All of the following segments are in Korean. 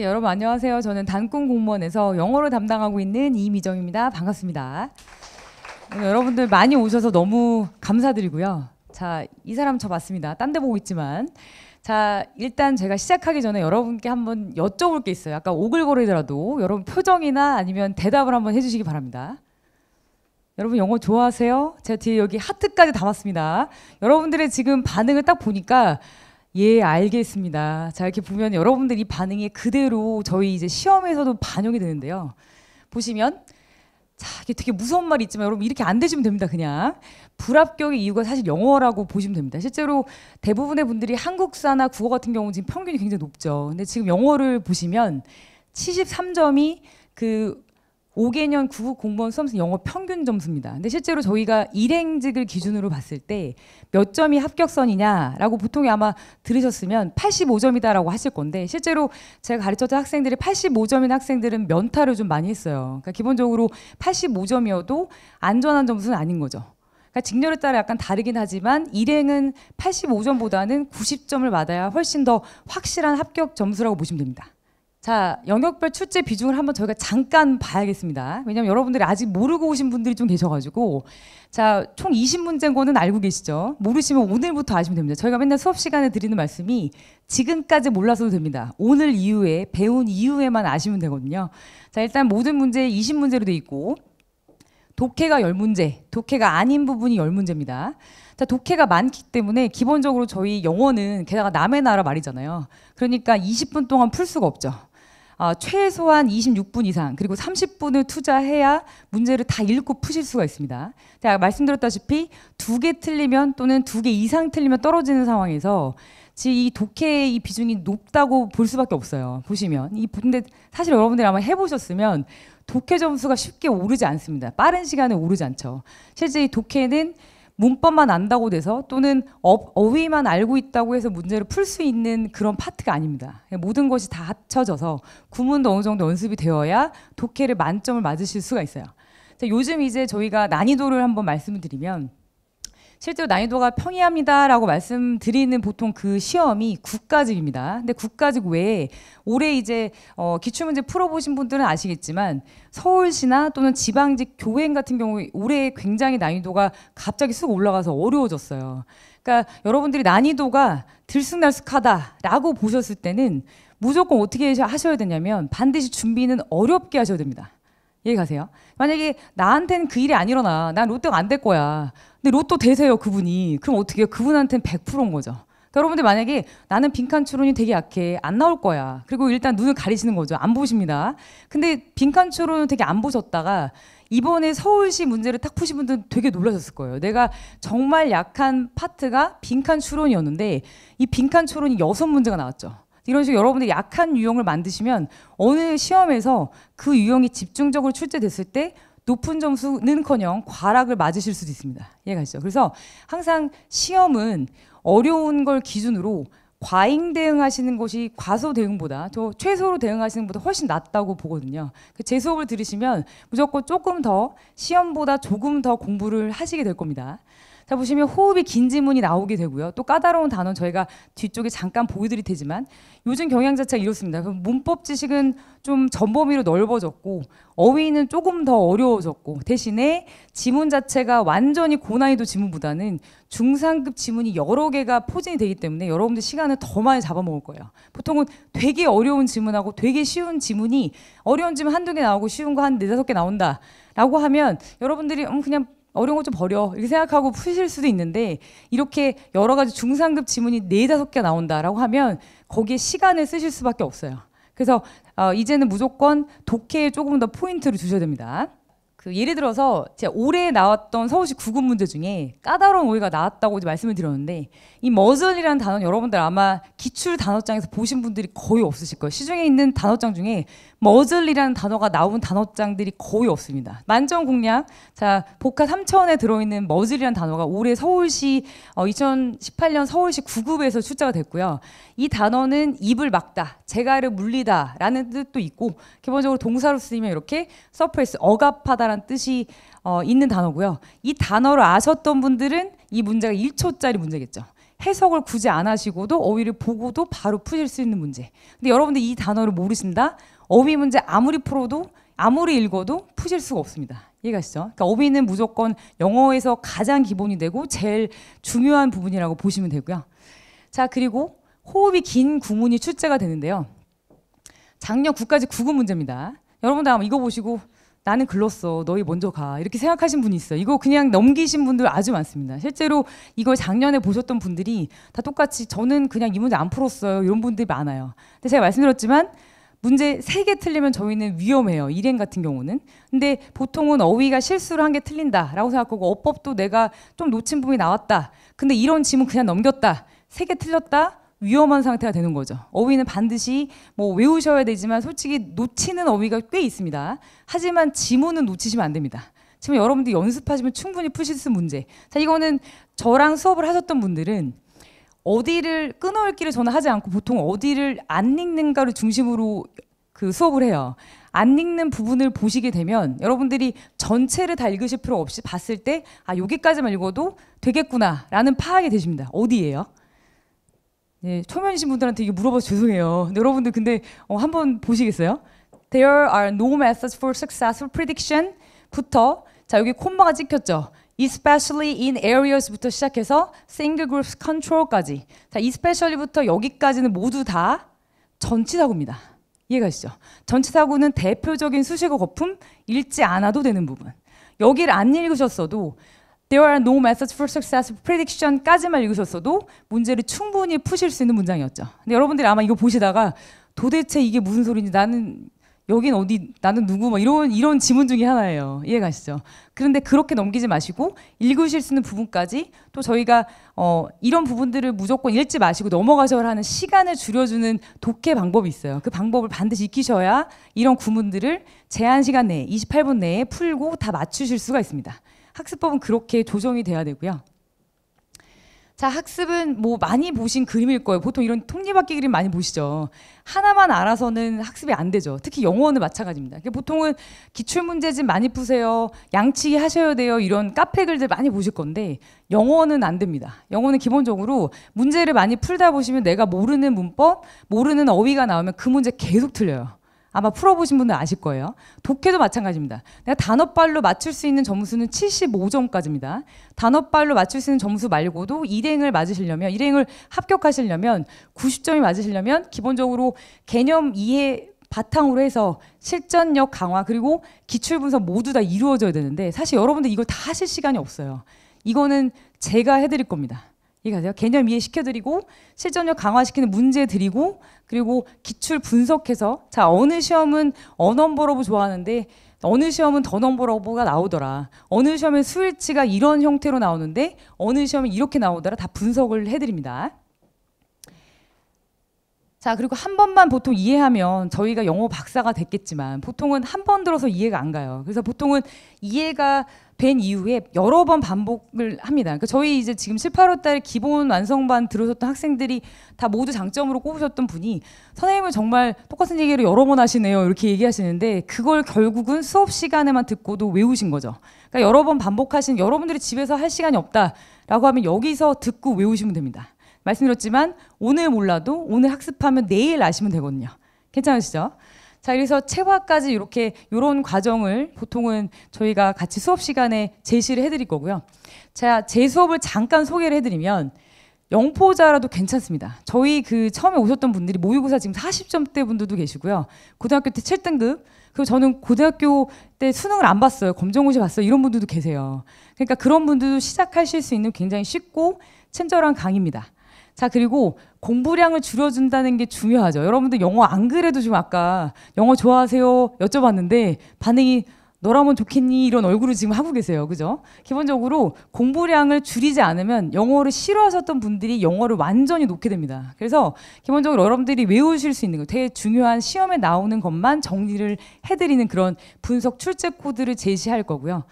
네, 여러분 안녕하세요. 저는 단꿈 공무원에서 영어를 담당하고 있는 이미정입니다. 반갑습니다. 오늘 여러분들 많이 오셔서 너무 감사드리고요. 자, 이 사람 저 맞습니다. 딴 데 보고 있지만. 자, 일단 제가 시작하기 전에 여러분께 한번 여쭤볼 게 있어요. 약간 오글거리더라도 여러분 표정이나 아니면 대답을 한번 해주시기 바랍니다. 여러분 영어 좋아하세요? 제가 뒤에 여기 하트까지 담았습니다. 여러분들의 지금 반응을 딱 보니까 예, 알겠습니다. 자, 이렇게 보면 여러분들 이 반응이 그대로 저희 이제 시험에서도 반영이 되는데요. 보시면 자, 이게 되게 무서운 말이 있지만 여러분 이렇게 안 되시면 됩니다. 그냥 불합격의 이유가 사실 영어라고 보시면 됩니다. 실제로 대부분의 분들이 한국사나 국어 같은 경우는 지금 평균이 굉장히 높죠. 근데 지금 영어를 보시면 73점이 그 5개년 9급 공무원 수험생 영어 평균 점수입니다. 근데 실제로 저희가 일행직을 기준으로 봤을 때 몇 점이 합격선이냐라고 보통 아마 들으셨으면 85점이다라고 하실 건데 실제로 제가 가르쳤던 학생들이 85점인 학생들은 면탈을 좀 많이 했어요. 그러니까 기본적으로 85점이어도 안전한 점수는 아닌 거죠. 그러니까 직렬에 따라 약간 다르긴 하지만 일행은 85점보다는 90점을 받아야 훨씬 더 확실한 합격 점수라고 보시면 됩니다. 자, 영역별 출제 비중을 한번 저희가 잠깐 봐야겠습니다. 왜냐하면 여러분들이 아직 모르고 오신 분들이 좀 계셔가지고 자, 총 20문제인 거는 알고 계시죠? 모르시면 오늘부터 아시면 됩니다. 저희가 맨날 수업 시간에 드리는 말씀이 지금까지 몰라서도 됩니다. 오늘 이후에 배운 이후에만 아시면 되거든요. 자, 일단 모든 문제 20문제로 돼 있고 독해가 10문제, 독해가 아닌 부분이 10문제입니다. 자, 독해가 많기 때문에 기본적으로 저희 영어는 게다가 남의 나라 말이잖아요. 그러니까 20분 동안 풀 수가 없죠. 최소한 26분 이상 그리고 30분을 투자해야 문제를 다 읽고 푸실 수가 있습니다. 제가 말씀드렸다시피 2개 틀리면 또는 2개 이상 틀리면 떨어지는 상황에서 지금 이 독해의 이 비중이 높다고 볼 수밖에 없어요. 보시면 근데 사실 여러분들이 아마 해보셨으면 독해 점수가 쉽게 오르지 않습니다. 빠른 시간에 오르지 않죠. 실제 이 독해는 문법만 안다고 돼서 또는 어휘만 알고 있다고 해서 문제를 풀 수 있는 그런 파트가 아닙니다. 모든 것이 다 합쳐져서 구문도 어느 정도 연습이 되어야 독해를 만점을 맞으실 수가 있어요. 자, 요즘 이제 저희가 난이도를 한번 말씀을 드리면 실제로 난이도가 평이합니다라고 말씀드리는 보통 그 시험이 국가직입니다. 근데 국가직 외에 올해 이제 기출문제 풀어보신 분들은 아시겠지만 서울시나 또는 지방직 교행 같은 경우에 올해 굉장히 난이도가 갑자기 쑥 올라가서 어려워졌어요. 그러니까 여러분들이 난이도가 들쑥날쑥하다라고 보셨을 때는 무조건 어떻게 하셔야 되냐면 반드시 준비는 어렵게 하셔야 됩니다. 이해 가세요? 만약에 나한테는 그 일이 안 일어나. 난 로또가 안 될 거야. 근데 로또 되세요, 그분이. 그럼 어떻게 해요? 그분한테는 100%인 거죠. 그러니까 여러분들 만약에 나는 빈칸 추론이 되게 약해. 안 나올 거야. 그리고 일단 눈을 가리시는 거죠. 안 보십니다. 근데 빈칸 추론은 되게 안 보셨다가 이번에 서울시 문제를 딱 푸신 분들은 되게 놀라셨을 거예요. 내가 정말 약한 파트가 빈칸 추론이었는데 이 빈칸 추론이 6문제가 나왔죠. 이런 식으로 여러분들이 약한 유형을 만드시면 어느 시험에서 그 유형이 집중적으로 출제됐을 때 높은 점수는커녕 과락을 맞으실 수도 있습니다. 이해가 가시죠? 그래서 항상 시험은 어려운 걸 기준으로 과잉 대응하시는 것이 과소 대응보다 최소로 대응하시는 것보다 훨씬 낫다고 보거든요. 제 수업을 들으시면 무조건 조금 더 시험보다 조금 더 공부를 하시게 될 겁니다. 자, 보시면 호흡이 긴 지문이 나오게 되고요. 또 까다로운 단어는 저희가 뒤쪽에 잠깐 보여드릴 테지만 요즘 경향 자체가 이렇습니다. 그럼 문법 지식은 좀 전범위로 넓어졌고 어휘는 조금 더 어려워졌고 대신에 지문 자체가 완전히 고난이도 지문보다는 중상급 지문이 여러 개가 포진이 되기 때문에 여러분들 시간을 더 많이 잡아먹을 거예요. 보통은 되게 어려운 지문하고 되게 쉬운 지문이 어려운 지문 한두 개 나오고 쉬운 거 한 4, 5개 나온다라고 하면 여러분들이 그냥 어려운 거 좀 버려 이렇게 생각하고 푸실 수도 있는데 이렇게 여러 가지 중상급 지문이 4, 5개 나온다라고 하면 거기에 시간을 쓰실 수밖에 없어요. 그래서 이제는 무조건 독해에 조금 더 포인트를 주셔야 됩니다. 예를 들어서 제가 올해 나왔던 서울시 9급 문제 중에 까다로운 오해가 나왔다고 이제 말씀을 드렸는데 이 머즐이라는 단어는 여러분들 아마 기출 단어장에서 보신 분들이 거의 없으실 거예요. 시중에 있는 단어장 중에 머즐이라는 단어가 나온 단어장들이 거의 없습니다. 만점 공략. 자, 복화 3천에 들어있는 머즐이라는 단어가 올해 서울시 2018년 서울시 9급에서 출제가 됐고요. 이 단어는 입을 막다, 재갈을 물리다 라는 뜻도 있고 기본적으로 동사로 쓰이면 이렇게 서프레스, 억압하다라는 뜻이 있는 단어고요. 이 단어를 아셨던 분들은 이 문제가 1초짜리 문제겠죠. 해석을 굳이 안 하시고도 어휘를 보고도 바로 푸실 수 있는 문제. 근데 여러분들 이 단어를 모르신다? 어휘 문제 아무리 풀어도 아무리 읽어도 푸실 수가 없습니다. 이해가시죠? 그러니까 어휘는 무조건 영어에서 가장 기본이 되고 제일 중요한 부분이라고 보시면 되고요. 자, 그리고 호흡이 긴 구문이 출제가 되는데요. 작년 9까지 구급 문제입니다. 여러분들 아마 이거 보시고 나는 글렀어, 너희 먼저 가, 이렇게 생각하신 분이 있어요. 이거 그냥 넘기신 분들 아주 많습니다. 실제로 이걸 작년에 보셨던 분들이 다 똑같이 저는 그냥 이 문제 안 풀었어요, 이런 분들이 많아요. 근데 제가 말씀드렸지만 문제 3개 틀리면 저희는 위험해요, 일행 같은 경우는. 근데 보통은 어휘가 실수를 한 개 틀린다라고 생각하고 어법도 내가 좀 놓친 부분이 나왔다, 근데 이런 지문 그냥 넘겼다, 3개 틀렸다, 위험한 상태가 되는 거죠. 어휘는 반드시 뭐 외우셔야 되지만 솔직히 놓치는 어휘가 꽤 있습니다. 하지만 지문은 놓치시면 안 됩니다. 지금 여러분들이 연습하시면 충분히 푸실 수 있는 문제. 자, 이거는 저랑 수업을 하셨던 분들은 어디를 끊어읽기를 저는 하지 않고 보통 어디를 안 읽는가를 중심으로 그 수업을 해요. 안 읽는 부분을 보시게 되면 여러분들이 전체를 다 읽으실 필요 없이 봤을 때 아, 여기까지만 읽어도 되겠구나라는 파악이 되십니다. 어디예요? 네, 초면이신 분들한테 이게 물어봐서 죄송해요. 근데 여러분들 근데 한번 보시겠어요? There are no methods for successful prediction 부터 자, 여기 콤마가 찍혔죠. Especially in areas부터 시작해서 single group control까지. 자, especially부터 여기까지는 모두 다 전치사구입니다. 이해가시죠? 전치사구는 대표적인 수식어 거품, 읽지 않아도 되는 부분. 여기를 안 읽으셨어도 There are no methods for successful prediction까지만 읽으셨어도 문제를 충분히 푸실 수 있는 문장이었죠. 근데 여러분들이 아마 이거 보시다가 도대체 이게 무슨 소리인지 나는 여긴 어디 나는 누구 막 이런 지문 중에 하나예요. 이해가시죠? 그런데 그렇게 넘기지 마시고 읽으실 수 있는 부분까지 또 저희가 이런 부분들을 무조건 읽지 마시고 넘어가셔야 하는 시간을 줄여주는 독해 방법이 있어요. 그 방법을 반드시 익히셔야 이런 구문들을 제한 시간 내에 28분 내에 풀고 다 맞추실 수가 있습니다. 학습법은 그렇게 조정이 돼야 되고요. 자, 학습은 뭐 많이 보신 그림일 거예요. 보통 이런 톱니바퀴 그림 많이 보시죠. 하나만 알아서는 학습이 안 되죠. 특히 영어는 마찬가지입니다. 보통은 기출문제집 많이 푸세요, 양치기 하셔야 돼요, 이런 카페 글들 많이 보실 건데 영어는 안 됩니다. 영어는 기본적으로 문제를 많이 풀다 보시면 내가 모르는 문법, 모르는 어휘가 나오면 그 문제 계속 틀려요. 아마 풀어보신 분들 아실 거예요. 독해도 마찬가지입니다. 내가 단어빨로 맞출 수 있는 점수는 75점까지입니다. 단어빨로 맞출 수 있는 점수 말고도 일행을 맞으시려면, 일행을 합격하시려면 90점이 맞으시려면 기본적으로 개념 이해 바탕으로 해서 실전력 강화 그리고 기출 분석 모두 다 이루어져야 되는데 사실 여러분들 이걸 다 하실 시간이 없어요. 이거는 제가 해드릴 겁니다. 이해가세요? 개념 이해 시켜드리고 실전력 강화시키는 문제 드리고 그리고 기출 분석해서 자, 어느 시험은 어넘버러브 좋아하는데 어느 시험은 더넘버러브가 나오더라, 어느 시험은 수일치가 이런 형태로 나오는데 어느 시험은 이렇게 나오더라, 다 분석을 해드립니다. 자, 그리고 한 번만 보통 이해하면 저희가 영어 박사가 됐겠지만 보통은 한 번 들어서 이해가 안 가요. 그래서 보통은 이해가 된 이후에 여러 번 반복을 합니다. 그러니까 저희 이제 지금 7, 8월 달 기본 완성반 들으셨던 학생들이 다 모두 장점으로 꼽으셨던 분이 선생님은 정말 똑같은 얘기를 여러 번 하시네요, 이렇게 얘기하시는데 그걸 결국은 수업 시간에만 듣고도 외우신 거죠. 그러니까 여러 번 반복하신, 여러분들이 집에서 할 시간이 없다라고 하면 여기서 듣고 외우시면 됩니다. 말씀드렸지만 오늘 몰라도 오늘 학습하면 내일 아시면 되거든요. 괜찮으시죠? 자, 그래서 체화까지 이렇게 이런 과정을 보통은 저희가 같이 수업 시간에 제시를 해드릴 거고요. 자, 제 수업을 잠깐 소개를 해드리면 영포자라도 괜찮습니다. 저희 그 처음에 오셨던 분들이 모의고사 지금 40점대 분들도 계시고요. 고등학교 때 7등급, 그리고 저는 고등학교 때 수능을 안 봤어요, 검정고시 봤어요, 이런 분들도 계세요. 그러니까 그런 분들도 시작하실 수 있는 굉장히 쉽고 친절한 강의입니다. 자, 그리고 공부량을 줄여준다는 게 중요하죠. 여러분들 영어 안 그래도 지금 아까 영어 좋아하세요 여쭤봤는데 반응이 너라면 좋겠니 이런 얼굴을 지금 하고 계세요. 그죠? 기본적으로 공부량을 줄이지 않으면 영어를 싫어하셨던 분들이 영어를 완전히 놓게 됩니다. 그래서 기본적으로 여러분들이 외우실 수 있는 거, 되게 중요한 시험에 나오는 것만 정리를 해드리는 그런 분석 출제 코드를 제시할 거고요.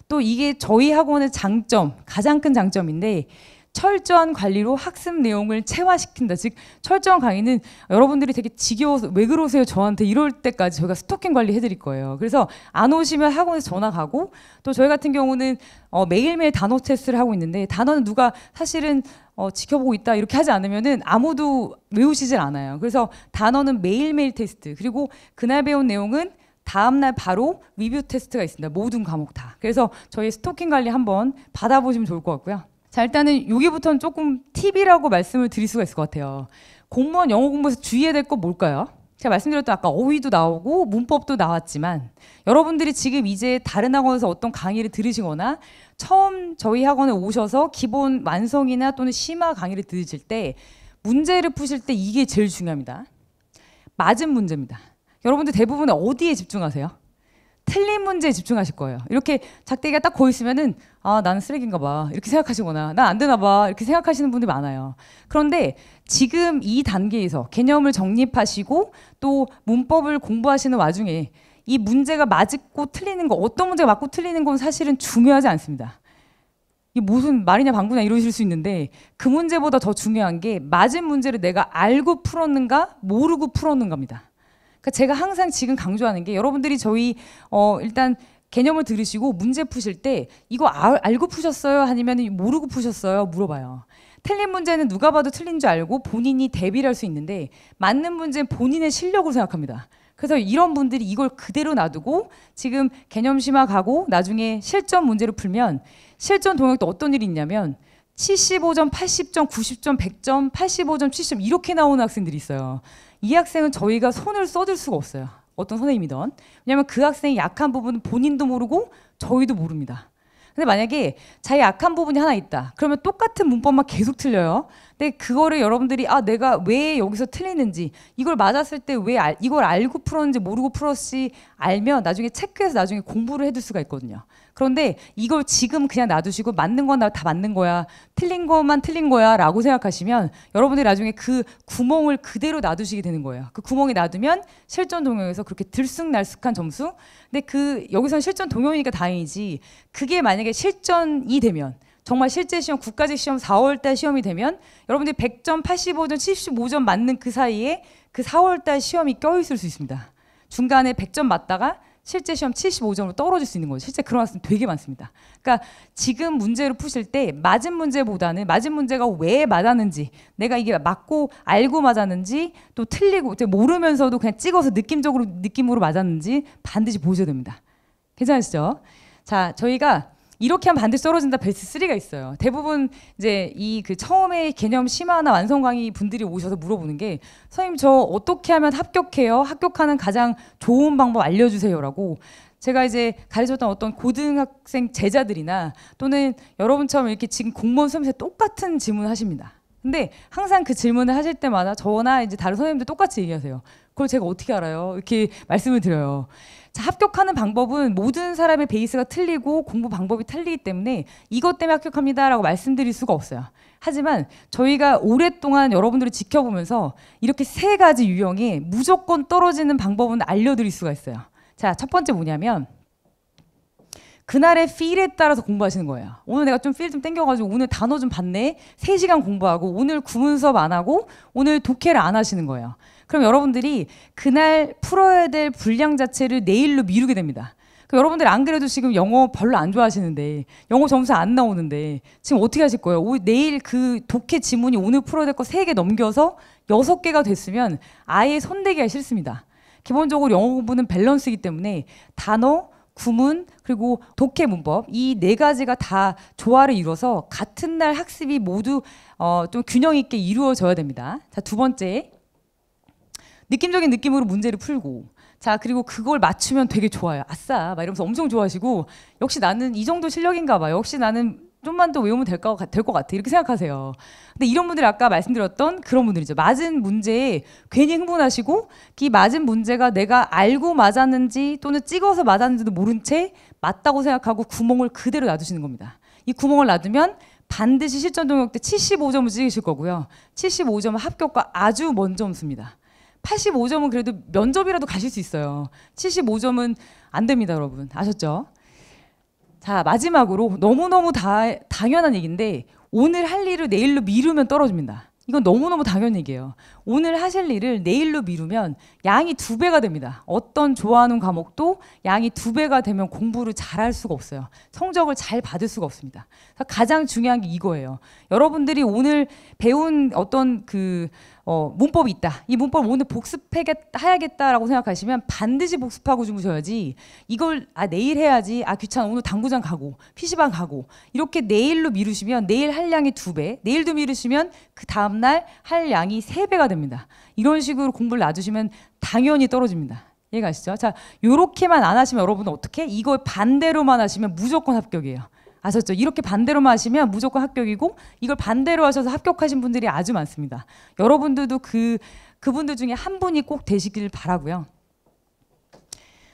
또 이게 저희 학원의 장점, 가장 큰 장점인데 철저한 관리로 학습 내용을 체화시킨다. 즉 철저한 강의는 여러분들이 되게 지겨워서 왜 그러세요 저한테 이럴 때까지 저희가 스토킹 관리 해드릴 거예요. 그래서 안 오시면 학원에서 전화 가고 또 저희 같은 경우는 매일매일 단어 테스트를 하고 있는데 단어는 누가 사실은 지켜보고 있다 이렇게 하지 않으면은 아무도 외우시질 않아요. 그래서 단어는 매일매일 테스트, 그리고 그날 배운 내용은 다음날 바로 리뷰 테스트가 있습니다. 모든 과목 다. 그래서 저희 스토킹 관리 한번 받아보시면 좋을 것 같고요. 자, 일단은 여기부터는 조금 팁이라고 말씀을 드릴 수가 있을 것 같아요. 공무원 영어 공부에서 주의해야 될 건 뭘까요? 제가 말씀드렸던 아까 어휘도 나오고 문법도 나왔지만, 여러분들이 지금 이제 다른 학원에서 어떤 강의를 들으시거나 처음 저희 학원에 오셔서 기본 완성이나 또는 심화 강의를 들으실 때 문제를 푸실 때 이게 제일 중요합니다. 맞은 문제입니다. 여러분들 대부분 어디에 집중하세요? 틀린 문제에 집중하실 거예요. 이렇게 작대기가 딱 거기 있으면은 아, 나는 쓰레기인가 봐 이렇게 생각하시거나 난 안 되나 봐 이렇게 생각하시는 분들이 많아요. 그런데 지금 이 단계에서 개념을 정립하시고 또 문법을 공부하시는 와중에 이 문제가 맞고 틀리는 거, 어떤 문제가 맞고 틀리는 건 사실은 중요하지 않습니다. 이게 무슨 말이냐 방구냐 이러실 수 있는데, 그 문제보다 더 중요한 게 맞은 문제를 내가 알고 풀었는가 모르고 풀었는가입니다. 그러니까 제가 항상 지금 강조하는 게, 여러분들이 저희 일단 개념을 들으시고 문제 푸실 때 이거 알고 푸셨어요? 아니면 모르고 푸셨어요? 물어봐요. 틀린 문제는 누가 봐도 틀린 줄 알고 본인이 대비를 할 수 있는데, 맞는 문제는 본인의 실력으로 생각합니다. 그래서 이런 분들이 이걸 그대로 놔두고 지금 개념 심화 가고 나중에 실전 문제를 풀면, 실전 동역도 어떤 일이 있냐면 75점, 80점, 90점, 100점, 85점, 70점 이렇게 나오는 학생들이 있어요. 이 학생은 저희가 손을 써줄 수가 없어요. 어떤 선생님이든. 왜냐하면 그 학생이 약한 부분은 본인도 모르고 저희도 모릅니다. 근데 만약에 자기 약한 부분이 하나 있다. 그러면 똑같은 문법만 계속 틀려요. 근데 그거를 여러분들이 내가 왜 여기서 틀리는지, 이걸 맞았을 때 왜 이걸 알고 풀었는지 모르고 풀었지 알면 나중에 체크해서 나중에 공부를 해둘 수가 있거든요. 그런데 이걸 지금 그냥 놔두시고 맞는 건 다 맞는 거야, 틀린 것만 틀린 거야 라고 생각하시면 여러분들이 나중에 그 구멍을 그대로 놔두시게 되는 거예요. 그 구멍에 놔두면 실전 동영에서 그렇게 들쑥날쑥한 점수, 근데 여기서는 실전 동영이니까 다행이지, 그게 만약에 실전이 되면, 정말 실제 시험, 국가직 시험 4월달 시험이 되면 여러분들이 100점, 85점, 75점 맞는 그 사이에 그 4월달 시험이 껴있을 수 있습니다. 중간에 100점 맞다가 실제 시험 75점으로 떨어질 수 있는 거죠. 실제 그런 학생 되게 많습니다. 그러니까 지금 문제를 푸실 때 맞은 문제보다는 맞은 문제가 왜 맞았는지, 내가 이게 맞고 알고 맞았는지, 또 틀리고 모르면서도 그냥 찍어서 느낌으로 맞았는지 반드시 보셔야 됩니다. 괜찮으시죠? 자, 저희가 이렇게 하면 반드시 떨어진다 베스트 3가 있어요. 대부분 이제 처음에 개념 심화나 완성 강의 분들이 오셔서 물어보는 게, 선생님 저 어떻게 하면 합격해요? 합격하는 가장 좋은 방법 알려주세요라고. 제가 이제 가르쳤던 어떤 고등학생 제자들이나 또는 여러분처럼 이렇게 지금 공무원 수험생 똑같은 질문을 하십니다. 근데 항상 그 질문을 하실 때마다 저나 이제 다른 선생님들 똑같이 얘기하세요. 그걸 제가 어떻게 알아요? 이렇게 말씀을 드려요. 자, 합격하는 방법은 모든 사람의 베이스가 틀리고 공부 방법이 틀리기 때문에 이것 때문에 합격합니다라고 말씀드릴 수가 없어요. 하지만 저희가 오랫동안 여러분들을 지켜보면서 이렇게 3가지 유형의 무조건 떨어지는 방법은 알려드릴 수가 있어요. 자, 첫 번째 뭐냐면 그날의 필에 따라서 공부하시는 거예요. 오늘 내가 좀 필 좀 땡겨가지고 오늘 단어 좀 봤네. 3시간 공부하고 오늘 구문 수업 안 하고 오늘 독해를 안 하시는 거예요. 그럼 여러분들이 그날 풀어야 될 분량 자체를 내일로 미루게 됩니다. 그럼 여러분들이 안 그래도 지금 영어 별로 안 좋아하시는데, 영어 점수 안 나오는데 지금 어떻게 하실 거예요? 내일 그 독해 지문이 오늘 풀어야 될 거 3개 넘겨서 6개가 됐으면 아예 손대기 하기 싫습니다. 기본적으로 영어 공부는 밸런스이기 때문에 단어, 구문, 그리고 독해 문법, 이 4가지가 다 조화를 이뤄서 같은 날 학습이 모두 좀 균형 있게 이루어져야 됩니다. 자, 두 번째, 느낌적인 느낌으로 문제를 풀고, 자, 그리고 그걸 맞추면 되게 좋아요. 아싸 막 이러면서 엄청 좋아하시고, 역시 나는 이 정도 실력인가 봐, 역시 나는 좀만 더 외우면 될 것 같아 이렇게 생각하세요. 근데 이런 분들이 아까 말씀드렸던 그런 분들이죠. 맞은 문제에 괜히 흥분하시고, 이 맞은 문제가 내가 알고 맞았는지 또는 찍어서 맞았는지도 모른 채 맞다고 생각하고 구멍을 그대로 놔두시는 겁니다. 이 구멍을 놔두면 반드시 실전 동역 때 75점을 찍으실 거고요. 75점은 합격과 아주 먼 점수입니다. 85점은 그래도 면접이라도 가실 수 있어요. 75점은 안 됩니다, 여러분. 아셨죠? 자, 마지막으로 너무너무 당연한 얘기인데, 오늘 할 일을 내일로 미루면 떨어집니다. 이건 너무너무 당연한 얘기예요. 오늘 하실 일을 내일로 미루면 양이 2배가 됩니다. 어떤 좋아하는 과목도 양이 2배가 되면 공부를 잘할 수가 없어요. 성적을 잘 받을 수가 없습니다. 가장 중요한 게 이거예요. 여러분들이 오늘 배운 어떤 문법이 있다. 이 문법을 오늘 복습해야겠다라고 생각하시면 반드시 복습하고 주무셔야지, 이걸 내일 해야지, 귀찮아, 오늘 당구장 가고 PC방 가고, 이렇게 내일로 미루시면 내일 할 양이 2배, 내일도 미루시면 그 다음날 할 양이 3배가 됩니다. 이런 식으로 공부를 놔두시면 당연히 떨어집니다. 이해가시죠? 자, 요렇게만 안 하시면 여러분은 어떻게? 이걸 반대로만 하시면 무조건 합격이에요. 아셨죠? 이렇게 반대로만 하시면 무조건 합격이고, 이걸 반대로 하셔서 합격하신 분들이 아주 많습니다. 여러분들도 그분들 중에 한 분이 꼭 되시길 바라고요.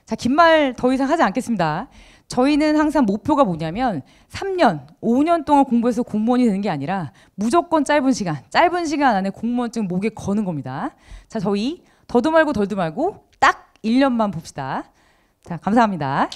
자, 긴 말 더 이상 하지 않겠습니다. 저희는 항상 목표가 뭐냐면 3년, 5년 동안 공부해서 공무원이 되는 게 아니라 무조건 짧은 시간 안에 공무원증 목에 거는 겁니다. 자, 저희 더도 말고 덜도 말고 딱 1년만 봅시다. 자, 감사합니다.